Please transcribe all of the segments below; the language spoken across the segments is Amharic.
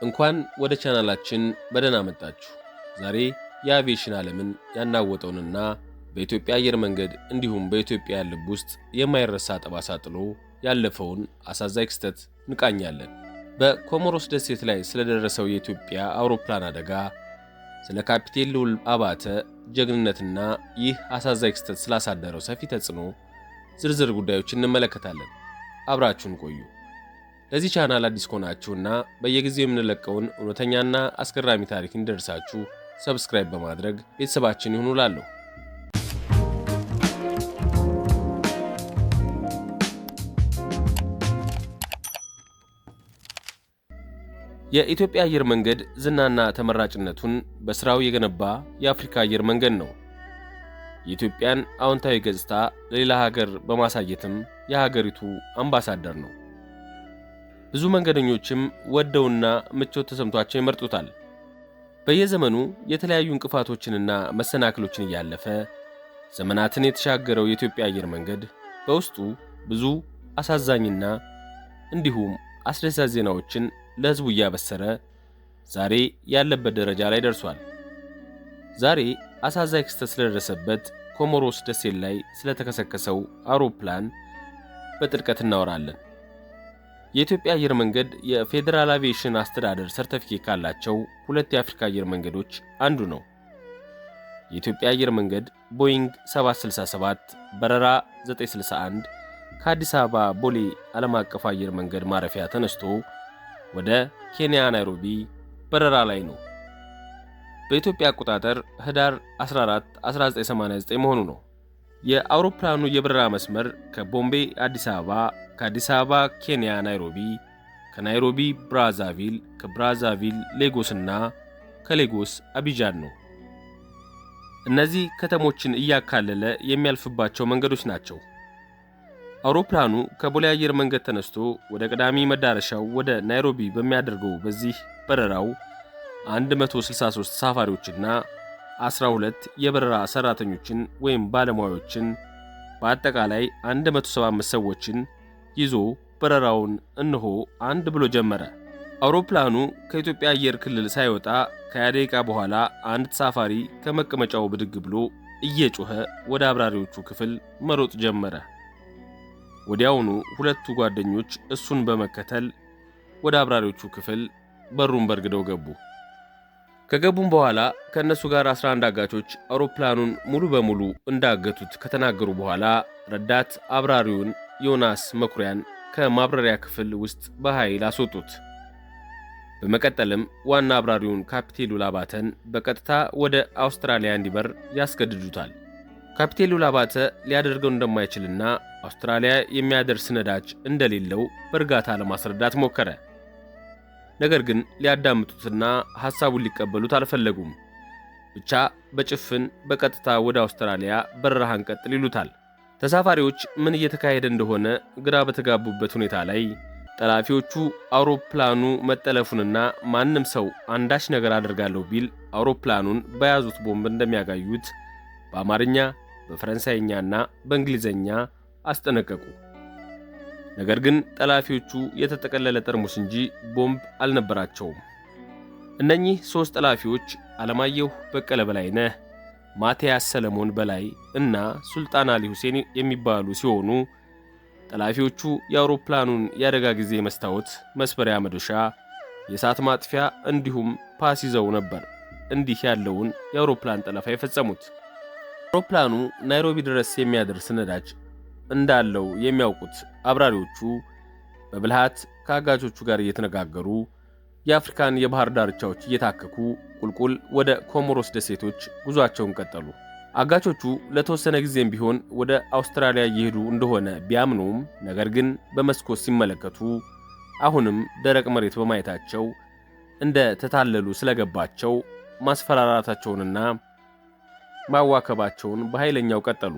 እንኳን ወደ ቻናላችን በደህና መጣችሁ። ዛሬ የአቪዬሽን ዓለምን ያናወጠውንና በኢትዮጵያ አየር መንገድ እንዲሁም በኢትዮጵያ ልብ ውስጥ የማይረሳ ጠባሳ ጥሎ ያለፈውን አሳዛኝ ክስተት እንቃኛለን። በኮሞሮስ ደሴት ላይ ስለደረሰው የኢትዮጵያ አውሮፕላን አደጋ፣ ስለ ካፒቴን ልዑል አባተ ጀግንነትና ይህ አሳዛኝ ክስተት ስላሳደረው ሰፊ ተጽዕኖ ዝርዝር ጉዳዮችን እንመለከታለን። አብራችሁን ቆዩ። ለዚህ ቻናል አዲስ ከሆናችሁና በየጊዜው የምንለቀውን እውነተኛና አስገራሚ ታሪክ እንዲደርሳችሁ ሰብስክራይብ በማድረግ ቤተሰባችን ይሁኑ እላለሁ። የኢትዮጵያ አየር መንገድ ዝናና ተመራጭነቱን በስራው የገነባ የአፍሪካ አየር መንገድ ነው። የኢትዮጵያን አዎንታዊ ገጽታ ለሌላ ሀገር በማሳየትም የሀገሪቱ አምባሳደር ነው። ብዙ መንገደኞችም ወደውና ምቾት ተሰምቷቸው ይመርጡታል። በየዘመኑ የተለያዩ እንቅፋቶችንና መሰናክሎችን እያለፈ ዘመናትን የተሻገረው የኢትዮጵያ አየር መንገድ በውስጡ ብዙ አሳዛኝና እንዲሁም አስደሳች ዜናዎችን ለሕዝቡ እያበሰረ ዛሬ ያለበት ደረጃ ላይ ደርሷል። ዛሬ አሳዛኝ ክስተት ስለደረሰበት ኮሞሮስ ደሴት ላይ ስለተከሰከሰው አውሮፕላን በጥልቀት እናወራለን። የኢትዮጵያ አየር መንገድ የፌዴራል አቪዬሽን አስተዳደር ሰርተፊኬት ካላቸው ሁለት የአፍሪካ አየር መንገዶች አንዱ ነው። የኢትዮጵያ አየር መንገድ ቦይንግ 767 በረራ 961 ከአዲስ አበባ ቦሌ ዓለም አቀፍ አየር መንገድ ማረፊያ ተነስቶ ወደ ኬንያ ናይሮቢ በረራ ላይ ነው። በኢትዮጵያ አቆጣጠር ህዳር 14 1989 መሆኑ ነው። የአውሮፕላኑ የበረራ መስመር ከቦምቤ አዲስ አበባ፣ ከአዲስ አበባ ኬንያ ናይሮቢ፣ ከናይሮቢ ብራዛቪል፣ ከብራዛቪል ሌጎስና ከሌጎስ አቢጃን ነው። እነዚህ ከተሞችን እያካለለ የሚያልፍባቸው መንገዶች ናቸው። አውሮፕላኑ ከቦሌ አየር መንገድ ተነስቶ ወደ ቀዳሚ መዳረሻው ወደ ናይሮቢ በሚያደርገው በዚህ በረራው 163 ተሳፋሪዎችና 12 የበረራ ሰራተኞችን ወይም ባለሙያዎችን በአጠቃላይ 175 ሰዎችን ይዞ በረራውን እነሆ አንድ ብሎ ጀመረ። አውሮፕላኑ ከኢትዮጵያ አየር ክልል ሳይወጣ ከ20 ደቂቃ በኋላ አንድ ተሳፋሪ ከመቀመጫው ብድግ ብሎ እየጮኸ ወደ አብራሪዎቹ ክፍል መሮጥ ጀመረ። ወዲያውኑ ሁለቱ ጓደኞች እሱን በመከተል ወደ አብራሪዎቹ ክፍል በሩን በርግደው ገቡ። ከገቡም በኋላ ከእነሱ ጋር 11 አጋቾች አውሮፕላኑን ሙሉ በሙሉ እንዳገቱት ከተናገሩ በኋላ ረዳት አብራሪውን ዮናስ መኩሪያን ከማብረሪያ ክፍል ውስጥ በኃይል አስወጡት። በመቀጠልም ዋና አብራሪውን ካፒቴን ልዑል አባተን በቀጥታ ወደ አውስትራሊያ እንዲበር ያስገድዱታል። ካፒቴን ልዑል አባተ ሊያደርገው እንደማይችልና አውስትራሊያ የሚያደርስ ነዳጅ እንደሌለው በእርጋታ ለማስረዳት ሞከረ። ነገር ግን ሊያዳምጡትና ሐሳቡን ሊቀበሉት አልፈለጉም። ብቻ በጭፍን በቀጥታ ወደ አውስትራሊያ በረራህን ቀጥል ይሉታል። ተሳፋሪዎች ምን እየተካሄደ እንደሆነ ግራ በተጋቡበት ሁኔታ ላይ ጠላፊዎቹ አውሮፕላኑ መጠለፉንና ማንም ሰው አንዳች ነገር አደርጋለሁ ቢል አውሮፕላኑን በያዙት ቦምብ እንደሚያጋዩት በአማርኛ በፈረንሳይኛና በእንግሊዝኛ አስጠነቀቁ። ነገር ግን ጠላፊዎቹ የተጠቀለለ ጠርሙስ እንጂ ቦምብ አልነበራቸውም። እነኚህ 3 ጠላፊዎች አለማየሁ በቀለ በላይነህ፣ ማቲያስ ሰለሞን በላይ እና ሱልጣን አሊ ሁሴን የሚባሉ ሲሆኑ ጠላፊዎቹ የአውሮፕላኑን የአደጋ ጊዜ መስታወት፣ መስበሪያ መዶሻ፣ የእሳት ማጥፊያ እንዲሁም ፓስ ይዘው ነበር እንዲህ ያለውን የአውሮፕላን ጠለፋ የፈጸሙት። አውሮፕላኑ ናይሮቢ ድረስ የሚያደርስ ነዳጅ እንዳለው የሚያውቁት አብራሪዎቹ በብልሃት ከአጋቾቹ ጋር እየተነጋገሩ የአፍሪካን የባህር ዳርቻዎች እየታከኩ ቁልቁል ወደ ኮሞሮስ ደሴቶች ጉዟቸውን ቀጠሉ። አጋቾቹ ለተወሰነ ጊዜም ቢሆን ወደ አውስትራሊያ እየሄዱ እንደሆነ ቢያምኑም ነገር ግን በመስኮት ሲመለከቱ አሁንም ደረቅ መሬት በማየታቸው እንደ ተታለሉ ስለገባቸው ማስፈራራታቸውንና ማዋከባቸውን በኃይለኛው ቀጠሉ።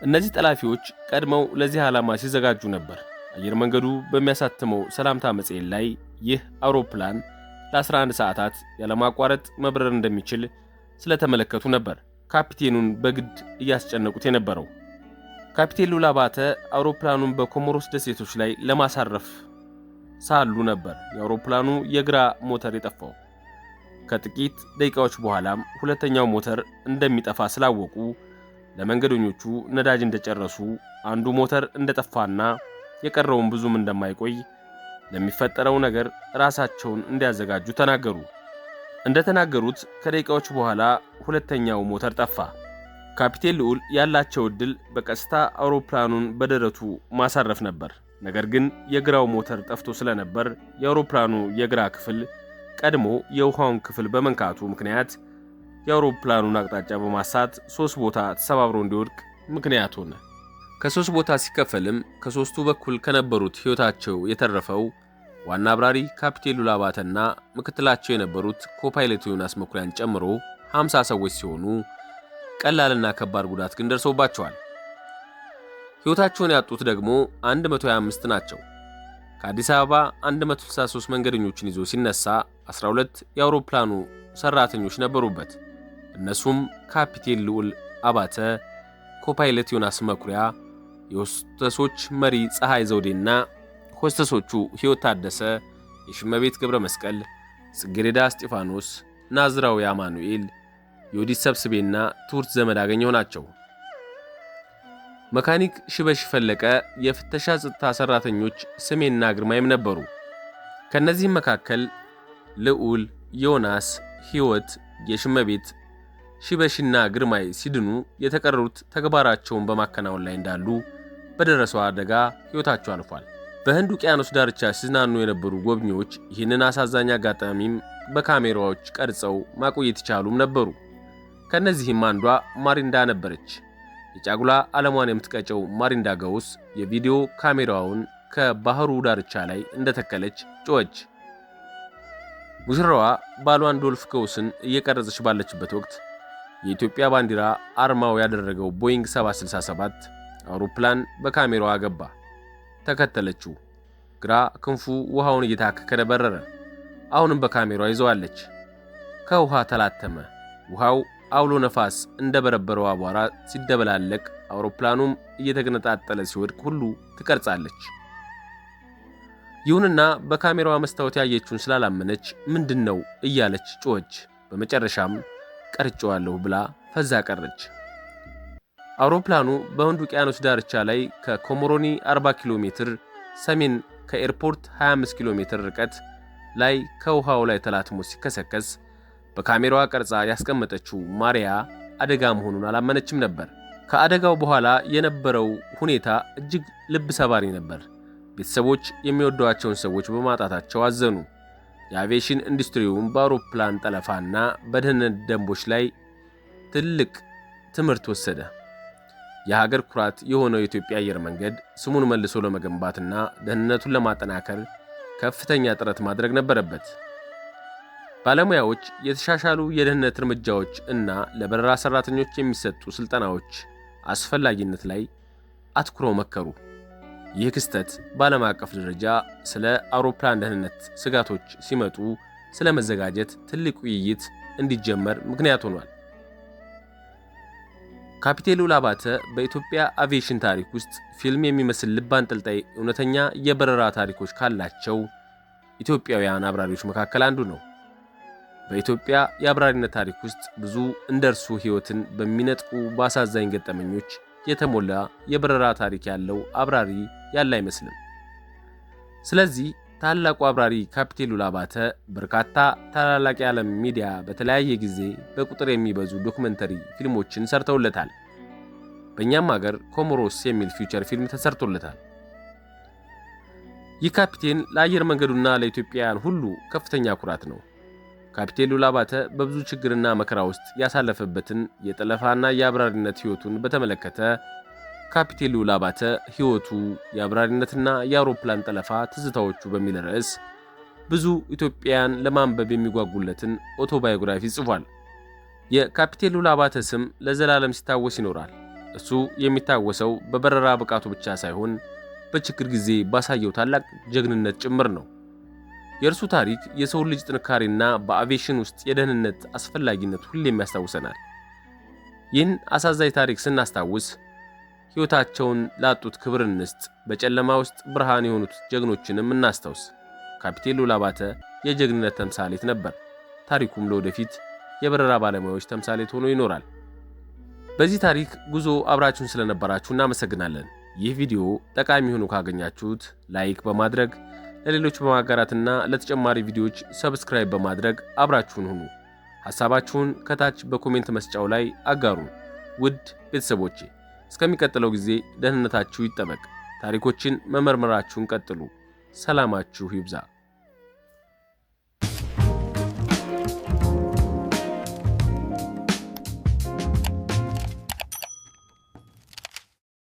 እነዚህ ጠላፊዎች ቀድመው ለዚህ ዓላማ ሲዘጋጁ ነበር። አየር መንገዱ በሚያሳትመው ሰላምታ መጽሔት ላይ ይህ አውሮፕላን ለ11 ሰዓታት ያለማቋረጥ መብረር እንደሚችል ስለተመለከቱ ነበር ካፒቴኑን በግድ እያስጨነቁት የነበረው። ካፒቴን ልዑል አባተ አውሮፕላኑን በኮሞሮስ ደሴቶች ላይ ለማሳረፍ ሳሉ ነበር የአውሮፕላኑ የግራ ሞተር የጠፋው። ከጥቂት ደቂቃዎች በኋላም ሁለተኛው ሞተር እንደሚጠፋ ስላወቁ ለመንገደኞቹ ነዳጅ እንደጨረሱ አንዱ ሞተር እንደጠፋና የቀረውን ብዙም እንደማይቆይ ለሚፈጠረው ነገር ራሳቸውን እንዲያዘጋጁ ተናገሩ። እንደተናገሩት ከደቂቃዎች በኋላ ሁለተኛው ሞተር ጠፋ። ካፒቴን ልዑል ያላቸው ዕድል በቀስታ አውሮፕላኑን በደረቱ ማሳረፍ ነበር። ነገር ግን የግራው ሞተር ጠፍቶ ስለነበር የአውሮፕላኑ የግራ ክፍል ቀድሞ የውሃውን ክፍል በመንካቱ ምክንያት የአውሮፕላኑን አቅጣጫ በማሳት 3 ቦታ ተሰባብሮ እንዲወድቅ ምክንያት ሆነ። ከ3 ቦታ ሲከፈልም ከ3ቱ በኩል ከነበሩት ሕይወታቸው የተረፈው ዋና አብራሪ ካፒቴን ልዑል አባተና ምክትላቸው የነበሩት ኮፓይለቱ ዮናስ መኩሪያን ጨምሮ 50 ሰዎች ሲሆኑ ቀላልና ከባድ ጉዳት ግን ደርሶባቸዋል። ሕይወታቸውን ያጡት ደግሞ 125 ናቸው። ከአዲስ አበባ 163 መንገደኞችን ይዞ ሲነሳ 12 የአውሮፕላኑ ሰራተኞች ነበሩበት። እነሱም ካፒቴን ልዑል አባተ፣ ኮፓይለት ዮናስ መኩሪያ፣ የሆስተሶች መሪ ፀሐይ ዘውዴና ሆስተሶቹ ሕይወት ታደሰ፣ የሽመቤት ገብረ መስቀል፣ ጽጌረዳ እስጢፋኖስ፣ ናዝራዊ አማኑኤል፣ የወዲት ሰብስቤና ትውርት ዘመድ አገኘው ናቸው። መካኒክ ሽበሽ ፈለቀ፣ የፍተሻ ጸጥታ ሰራተኞች ስሜና ግርማይም ነበሩ። ከነዚህም መካከል ልዑል፣ ዮናስ፣ ሕይወት፣ የሽመቤት፣ ሽበሽና ግርማይ ሲድኑ የተቀረሩት ተግባራቸውን በማከናወን ላይ እንዳሉ በደረሰው አደጋ ሕይወታቸው አልፏል። በህንድ ውቅያኖስ ዳርቻ ሲዝናኑ የነበሩ ጎብኚዎች ይህንን አሳዛኝ አጋጣሚም በካሜራዎች ቀርጸው ማቆየት ይቻሉም ነበሩ። ከነዚህም አንዷ ማሪንዳ ነበረች። የጫጉላ ዓለሟን የምትቀጨው ማሪንዳ ገውስ የቪዲዮ ካሜራውን ከባህሩ ዳርቻ ላይ እንደተከለች ጮኸች። ሙሽራዋ ባሏን ዶልፍ ገውስን እየቀረጸች ባለችበት ወቅት የኢትዮጵያ ባንዲራ አርማው ያደረገው ቦይንግ 767 አውሮፕላን በካሜራዋ ገባ። ተከተለችው። ግራ ክንፉ ውሃውን እየታከከ በረረ። አሁንም በካሜራዋ ይዘዋለች። ከውሃ ተላተመ። ውሃው አውሎ ነፋስ እንደበረበረው አቧራ ሲደበላለቅ አውሮፕላኑም እየተገነጣጠለ ሲወድቅ ሁሉ ትቀርጻለች። ይሁንና በካሜራዋ መስታወት ያየችውን ስላላመነች ምንድነው እያለች ጮኸች። በመጨረሻም ቀርጬዋለሁ ብላ ፈዛ ቀረች። አውሮፕላኑ በህንድ ውቅያኖስ ዳርቻ ላይ ከኮሞሮኒ 40 ኪሎ ሜትር ሰሜን ከኤርፖርት 25 ኪሎ ሜትር ርቀት ላይ ከውሃው ላይ ተላትሞ ሲከሰከስ በካሜራዋ ቀርጻ ያስቀመጠችው ማሪያ አደጋ መሆኑን አላመነችም ነበር። ከአደጋው በኋላ የነበረው ሁኔታ እጅግ ልብ ሰባሪ ነበር። ቤተሰቦች የሚወዷቸውን ሰዎች በማጣታቸው አዘኑ። የአቪዬሽን ኢንዱስትሪውም በአውሮፕላን ጠለፋና በደህንነት ደንቦች ላይ ትልቅ ትምህርት ወሰደ። የሀገር ኩራት የሆነው የኢትዮጵያ አየር መንገድ ስሙን መልሶ ለመገንባትና ደህንነቱን ለማጠናከር ከፍተኛ ጥረት ማድረግ ነበረበት። ባለሙያዎች የተሻሻሉ የደህንነት እርምጃዎች እና ለበረራ ሰራተኞች የሚሰጡ ስልጠናዎች አስፈላጊነት ላይ አትኩረው መከሩ። ይህ ክስተት በዓለም አቀፍ ደረጃ ስለ አውሮፕላን ደህንነት ስጋቶች ሲመጡ ስለ መዘጋጀት ትልቅ ውይይት እንዲጀመር ምክንያት ሆኗል። ካፒቴን ልዑል አባተ በኢትዮጵያ አቪዬሽን ታሪክ ውስጥ ፊልም የሚመስል ልብ አንጠልጣይ እውነተኛ የበረራ ታሪኮች ካላቸው ኢትዮጵያውያን አብራሪዎች መካከል አንዱ ነው። በኢትዮጵያ የአብራሪነት ታሪክ ውስጥ ብዙ እንደርሱ ሕይወትን በሚነጥቁ በአሳዛኝ ገጠመኞች የተሞላ የበረራ ታሪክ ያለው አብራሪ ያለ አይመስልም። ስለዚህ ታላቁ አብራሪ ካፒቴን ልዑል አባተ በርካታ ታላላቅ የዓለም ሚዲያ በተለያየ ጊዜ በቁጥር የሚበዙ ዶክመንተሪ ፊልሞችን ሰርተውለታል። በእኛም ሀገር ኮሞሮስ የሚል ፊውቸር ፊልም ተሰርቶለታል። ይህ ካፒቴን ለአየር መንገዱና ለኢትዮጵያውያን ሁሉ ከፍተኛ ኩራት ነው። ካፒቴን ልዑል አባተ በብዙ ችግርና መከራ ውስጥ ያሳለፈበትን የጠለፋና የአብራሪነት ሕይወቱን በተመለከተ ካፒቴን ልዑል አባተ ሕይወቱ የአብራሪነትና የአውሮፕላን ጠለፋ ትዝታዎቹ በሚል ርዕስ ብዙ ኢትዮጵያውያን ለማንበብ የሚጓጉለትን ኦቶባዮግራፊ ጽፏል። የካፒቴን ልዑል አባተ ስም ለዘላለም ሲታወስ ይኖራል። እሱ የሚታወሰው በበረራ ብቃቱ ብቻ ሳይሆን በችግር ጊዜ ባሳየው ታላቅ ጀግንነት ጭምር ነው። የእርሱ ታሪክ የሰው ልጅ ጥንካሬና በአቪዬሽን ውስጥ የደህንነት አስፈላጊነት ሁሌም ያስታውሰናል። ይህን አሳዛኝ ታሪክ ስናስታውስ ሕይወታቸውን ላጡት ክብር እንስጥ፣ በጨለማ ውስጥ ብርሃን የሆኑት ጀግኖችንም እናስታውስ። ካፒቴን ሉላ አባተ የጀግንነት ተምሳሌት ነበር። ታሪኩም ለወደፊት የበረራ ባለሙያዎች ተምሳሌት ሆኖ ይኖራል። በዚህ ታሪክ ጉዞ አብራችሁን ስለነበራችሁ እናመሰግናለን። ይህ ቪዲዮ ጠቃሚ ሆኖ ካገኛችሁት ላይክ በማድረግ ለሌሎች በማጋራትና ለተጨማሪ ቪዲዮዎች ሰብስክራይብ በማድረግ አብራችሁን ሁኑ። ሐሳባችሁን ከታች በኮሜንት መስጫው ላይ አጋሩ። ውድ ቤተሰቦቼ እስከሚቀጥለው ጊዜ ደህንነታችሁ ይጠበቅ። ታሪኮችን መመርመራችሁን ቀጥሉ። ሰላማችሁ ይብዛ።